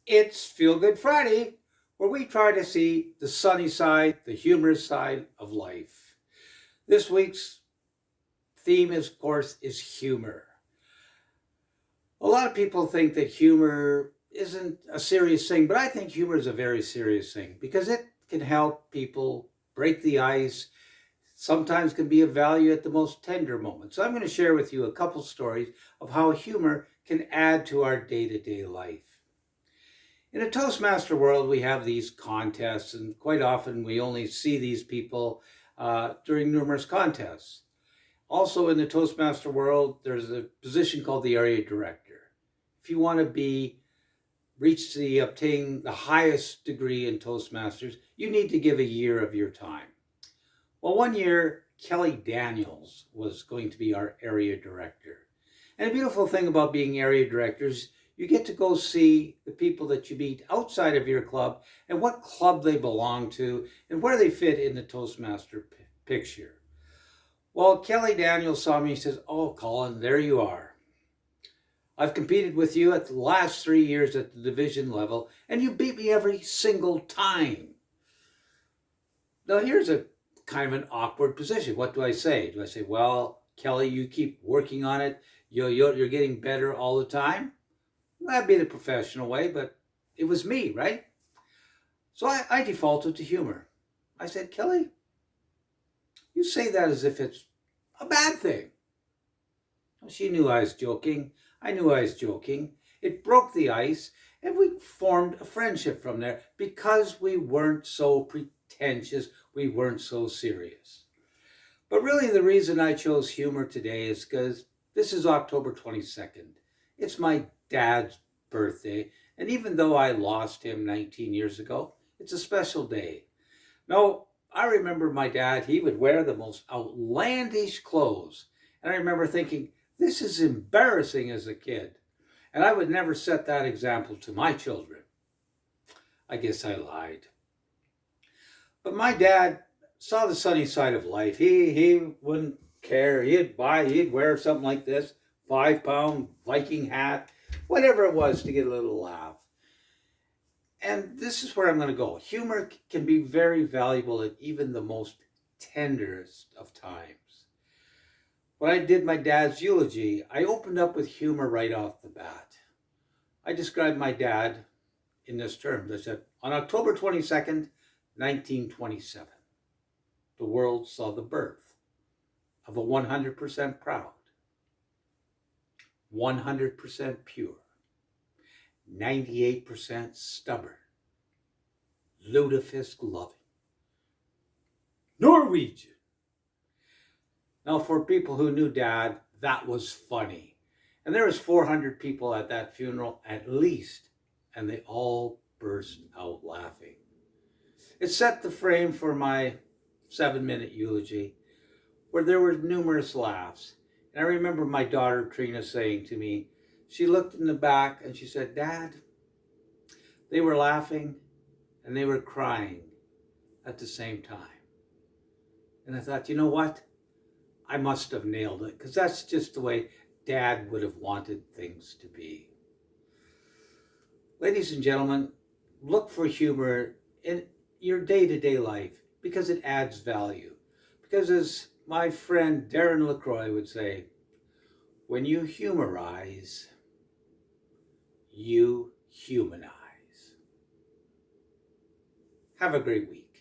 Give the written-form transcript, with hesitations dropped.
It's Feel Good Friday, where we try to see the sunny side, the humorous side of life. This week's theme, of course, is humor. A lot of people think that humor isn't a serious thing, but I think humor is a very serious thing because it can help people break the ice, sometimes can be of value at the most tender moments. So I'm going to share with you a couple stories of how humor can add to our day-to-day life. In a Toastmaster world, we have these contests, and quite often we only see these people during numerous contests. Also, in the Toastmaster world, there's a position called the area director. If you want to obtain the highest degree in Toastmasters, you need to give a year of your time. Well, one year, Kelly Daniels was going to be our area director. And a beautiful thing about being area directors, you get to go see the people that you meet outside of your club and what club they belong to and where they fit in the Toastmaster picture. Well, Kelly Daniels saw me and says, "Oh, Colin, there you are. I've competed with you at the last 3 years at the division level, and you beat me every single time." Now, here's a kind of an awkward position. What do I say? Do I say, "Well, Kelly, you keep working on it. You're getting better all the time"? That'd be the professional way, but it was me, right? So I defaulted to humor. I said, "Kelly, you say that as if it's a bad thing." Well, she knew I was joking. I knew I was joking. It broke the ice, and we formed a friendship from there because we weren't so pretentious, we weren't so serious. But really, the reason I chose humor today is because this is October 22nd. It's my dad's birthday, and even though I lost him 19 years ago, it's a special day. Now, I remember my dad, he would wear the most outlandish clothes. And I remember thinking, this is embarrassing as a kid. And I would never set that example to my children. I guess I lied. But my dad saw the sunny side of life. He wouldn't care. He'd wear something like this, 5 pound Viking hat, whatever it was to get a little laugh. And this is where I'm going to go. Humor can be very valuable at even the most tenderest of times. When I did my dad's eulogy, I opened up with humor right off the bat. I described my dad in this terms. I said, on October 22nd, 1927, the world saw the birth of a 100% proud, 100% pure, 98% stubborn, lutefisk loving Norwegian. Now, for people who knew Dad, that was funny. And there was 400 people at that funeral at least, and they all burst out laughing. It set the frame for my 7-minute eulogy, where there were numerous laughs. And I remember my daughter Trina saying to me, she looked in the back and she said, "Dad, they were laughing and they were crying at the same time." And I thought, you know what? I must have nailed it because that's just the way Dad would have wanted things to be. Ladies and gentlemen, look for humor in your day-to-day life because it adds value. Because as my friend Darren LaCroix would say, when you humorize, you humanize. Have a great week.